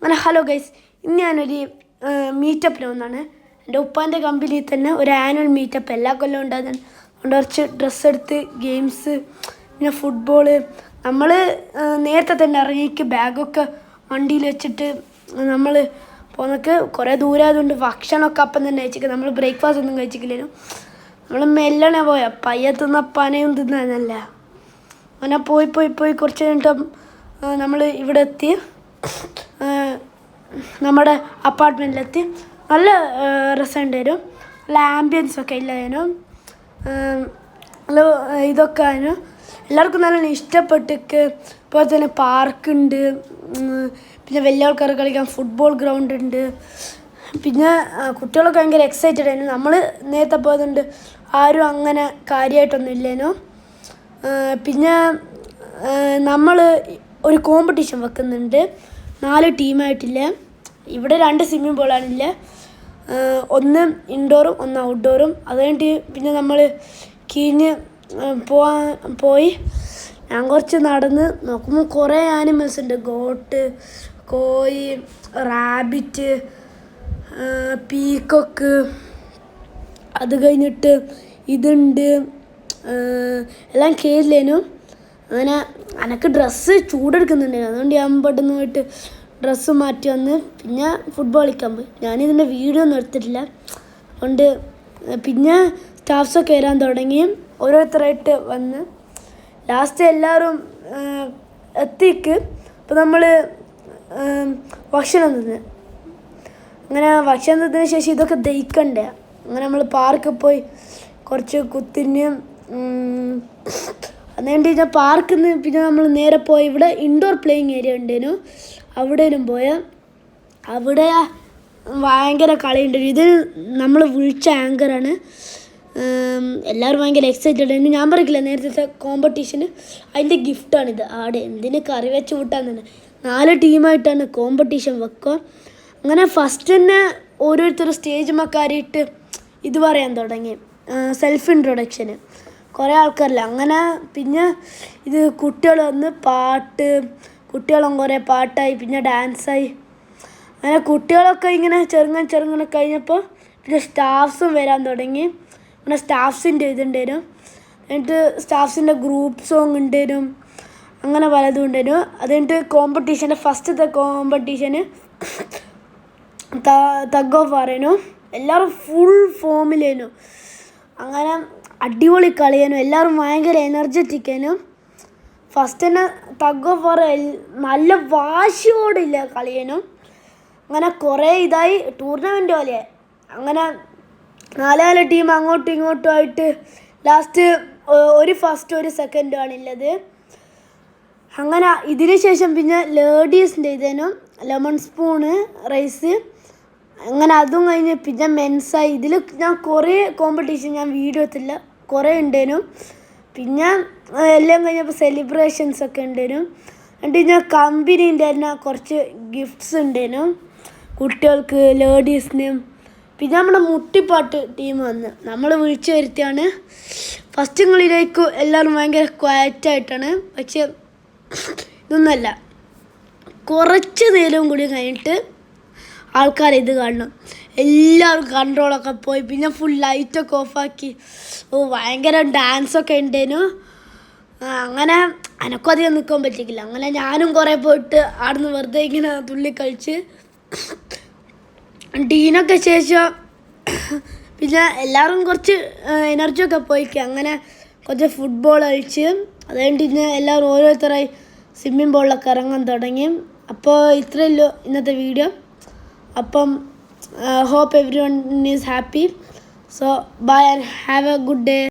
അങ്ങനെ hello guys, ഇന്ന് ഞാനൊരു മീറ്റപ്പിൽ വന്നാണ്. എൻ്റെ ഉപ്പാൻ്റെ കമ്പനിയിൽ തന്നെ ഒരു ആനുവൽ മീറ്റപ്പ് എല്ലാ കൊല്ലവും ഉണ്ടാകുന്നുണ്ട്. അതുകൊണ്ട് കുറച്ച് ഡ്രസ്സ് എടുത്ത് ഗെയിംസ്, പിന്നെ ഫുട്ബോള്. നമ്മൾ നേരത്തെ തന്നെ ഇറങ്ങിക്ക് ബാഗൊക്കെ വണ്ടിയിൽ വെച്ചിട്ട് നമ്മൾ പോന്നൊക്കെ കുറേ ദൂരം ആയതുകൊണ്ട് ഭക്ഷണമൊക്കെ അപ്പം തന്നെ കഴിച്ചിട്ട് നമ്മൾ ബ്രേക്ക്ഫാസ്റ്റ് ഒന്നും കഴിച്ചിട്ടില്ലേനും. നമ്മൾ മെല്ലണ പോയ പയ്യ തിന്ന പനയും തിന്നല്ല. അങ്ങനെ പോയി കുറച്ച് കഴിഞ്ഞിട്ട് നമ്മൾ ഇവിടെ എത്തി. നമ്മുടെ അപ്പാർട്ട്മെൻറ്റിലെത്തി. നല്ല രസമുണ്ടായിരുന്നു. നല്ല ആംബിയൻസൊക്കെ ഇല്ലായിരുന്നു. നല്ല ഇതൊക്കെ ആയിരുന്നു. എല്ലാവർക്കും നല്ല ഇഷ്ടപ്പെട്ടിക്ക്. ഇപ്പോൾ തന്നെ പാർക്കുണ്ട്, പിന്നെ വലിയ ആൾക്കാർ കളിക്കാൻ ഫുട്ബോൾ ഗ്രൗണ്ട് ഉണ്ട്. പിന്നെ കുട്ടികളൊക്കെ ഭയങ്കര എക്സൈറ്റഡ് ആയിരുന്നു. നമ്മൾ നേരത്തെ പോയതുകൊണ്ട് ആരും അങ്ങനെ കാര്യമായിട്ടൊന്നും ഇല്ലേനു. പിന്നെ നമ്മൾ ഒരു കോമ്പറ്റീഷൻ വെക്കുന്നുണ്ട്. 4 ടീമായിട്ടില്ല. ഇവിടെ 2 സ്വിമ്മിംഗ് പൂളാണില്ല. ഒന്ന് ഇൻഡോറും ഒന്ന് ഔട്ട്ഡോറും. അത് കഴിഞ്ഞിട്ട് പിന്നെ നമ്മൾ കീഞ്ഞ് പോയി ഞാൻ കുറച്ച് നടന്ന് നോക്കുമ്പോൾ കുറേ ആനിമൽസ് ഉണ്ട്. ഗോട്ട്, കോഴി, റാബിറ്റ്, പീക്കോക്ക്. അത് കഴിഞ്ഞിട്ട് ഇതുണ്ട്. എല്ലാം കേറില്ലേനും. അങ്ങനെ എനിക്ക് ഡ്രസ്സ് ചൂടെടുക്കുന്നുണ്ടായിരുന്നു. അതുകൊണ്ട് ഞാൻ പെട്ടെന്ന് പോയിട്ട് ഡ്രസ്സ് മാറ്റി വന്ന് പിന്നെ ഫുട്ബോൾ കളിക്കാൻ പോയി. ഞാനിതിൻ്റെ വീഡിയോ ഒന്നും എടുത്തിട്ടില്ല. അതുകൊണ്ട് പിന്നെ സ്റ്റാഫ്സൊക്കെ വരാൻ തുടങ്ങി. ഓരോരുത്തരായിട്ട് വന്ന് ലാസ്റ്റ് എല്ലാവരും എത്തിക്ക്. അപ്പോൾ നമ്മൾ ഭക്ഷണം തിന്ന്. അങ്ങനെ ഭക്ഷണം തിന്നതിന് ശേഷം ഇതൊക്കെ ദഹിക്കണ്ടേ. അങ്ങനെ നമ്മൾ പാർക്കിൽ പോയി കുറച്ച് കുത്തിന്. അതുകൊണ്ട് ഞാൻ പാർക്കിൽ നിന്ന് പിന്നെ നമ്മൾ നേരെ പോയി ഇവിടെ ഇൻഡോർ പ്ലേയിങ് ഏരിയ ഉണ്ടേനു. അവിടേനും പോയാൽ അവിടെ ഭയങ്കര കളിയുണ്ട്. ഇത് നമ്മൾ വിളിച്ച ആങ്കറാണ്. എല്ലാവരും ഭയങ്കര എക്സൈറ്റഡ് ആയിരുന്നു. ഞാൻ പറയില്ല നേരത്തെ കോമ്പറ്റീഷന് അതിൻ്റെ ഗിഫ്റ്റാണിത്. ആടെ എന്തിന് കറി വെച്ച് വിട്ടാൽ തന്നെ 4 ടീമായിട്ടാണ് കോമ്പറ്റീഷൻ വെക്കുക. അങ്ങനെ ഫസ്റ്റ് തന്നെ ഓരോരുത്തർ സ്റ്റേജ് കയറിയിട്ട് ഇത് പറയാൻ തുടങ്ങി, സെൽഫ് ഇൻട്രൊഡക്ഷന്. കുറേ ആൾക്കാരില്ല. അങ്ങനെ പിന്നെ ഇത് കുട്ടികൾ വന്ന് പാട്ട്, കുട്ടികളും കുറേ പാട്ടായി, പിന്നെ ഡാൻസായി. അങ്ങനെ കുട്ടികളൊക്കെ ഇങ്ങനെ ചെറുങ്ങനെ കഴിഞ്ഞപ്പോൾ പിന്നെ സ്റ്റാഫ്സും വരാൻ തുടങ്ങി. അങ്ങനെ സ്റ്റാഫ്സിൻ്റെ ഇതുണ്ടായിരുന്നു. എന്നിട്ട് സ്റ്റാഫ്സിൻ്റെ ഗ്രൂപ്പ് സോങ് ഉണ്ടായിരുന്നു. അങ്ങനെ പലതും ഉണ്ടായിരുന്നു. അത് കഴിഞ്ഞിട്ട് കോമ്പറ്റീഷൻ്റെ ഫസ്റ്റത്തെ കോമ്പറ്റീഷന് തഗ് ഓഫ് വാറേനു. എല്ലാവരും ഫുൾ ഫോമിലേനു. അങ്ങനെ അടിപൊളി കളിയേനു. എല്ലാവരും ഭയങ്കര എനർജറ്റിക്കേനു. ഫസ്റ്റ് തന്നെ തഗ് ഓഫ് വാർ നല്ല വാശിയോടില്ല കളിയേനു. അങ്ങനെ കുറേ ഇതായി ടൂർണമെൻറ്റ് പോലെ. അങ്ങനെ 4 ടീം അങ്ങോട്ടും ഇങ്ങോട്ടും ആയിട്ട് ലാസ്റ്റ് ഒരു ഫസ്റ്റ് ഒരു സെക്കൻഡും ആണുള്ളത്. അങ്ങനെ ഇതിന് ശേഷം പിന്നെ ലേഡീസിൻ്റെ ഇതേനും ലെമൺ സ്പൂണ് റൈസ്. അങ്ങനെ അതും കഴിഞ്ഞ് പിന്നെ മെൻസായി. ഇതിൽ ഞാൻ കുറേ കോമ്പറ്റീഷൻ ഞാൻ വീഡിയോ എടുത്തില്ല, കുറേ ഉണ്ടേനു. പിന്നെ എല്ലാം കഴിഞ്ഞപ്പോൾ സെലിബ്രേഷൻസൊക്കെ ഉണ്ടേനു. എന്നിട്ട് ഞാൻ കമ്പനീൻ്റെ തന്നെ കുറച്ച് ഗിഫ്റ്റ്സ് ഉണ്ടേനു കുട്ടികൾക്ക്, ലേഡീസിനും. പിന്നെ നമ്മുടെ മുട്ടിപ്പാട്ട് ടീം വന്ന് നമ്മൾ വിളിച്ചു വരുത്തിയാണ്. ഫസ്റ്റുകളിലേക്ക് എല്ലാവരും ഭയങ്കര ക്വയറ്റായിട്ടാണ്. പക്ഷേ ഇതൊന്നുമല്ല, കുറച്ച് നേരവും കൂടി കഴിഞ്ഞിട്ട് ആൾക്കാർ ഇത് കാണണം. എല്ലാവരും കൺട്രോളൊക്കെ പോയി. പിന്നെ ഫുൾ ലൈറ്റൊക്കെ ഓഫാക്കി. ഭയങ്കര ഡാൻസൊക്കെ ഉണ്ടേനു. അങ്ങനെ എനക്കും അധികം നിൽക്കാൻ പറ്റിക്കില്ല. അങ്ങനെ ഞാനും കുറേ പോയിട്ട് അവിടുന്ന് വെറുതെ ഇങ്ങനെ തുള്ളി കളിച്ച് ഡീനൊക്കെ ശേഷം പിന്നെ എല്ലാവരും കുറച്ച് എനർജിയൊക്കെ പോയിക്കുക. അങ്ങനെ കുറച്ച് ഫുട്ബോൾ കളിച്ച് അത് കഴിഞ്ഞിട്ട് പിന്നെ എല്ലാവരും ഓരോരുത്തരായി സ്വിമ്മിംഗ് പൂളിലൊക്കെ ഇറങ്ങാൻ തുടങ്ങി. അപ്പോൾ ഇത്രയല്ലോ ഇന്നത്തെ വീഡിയോ. അപ്പം hope everyone is happy. So bye and have a good day.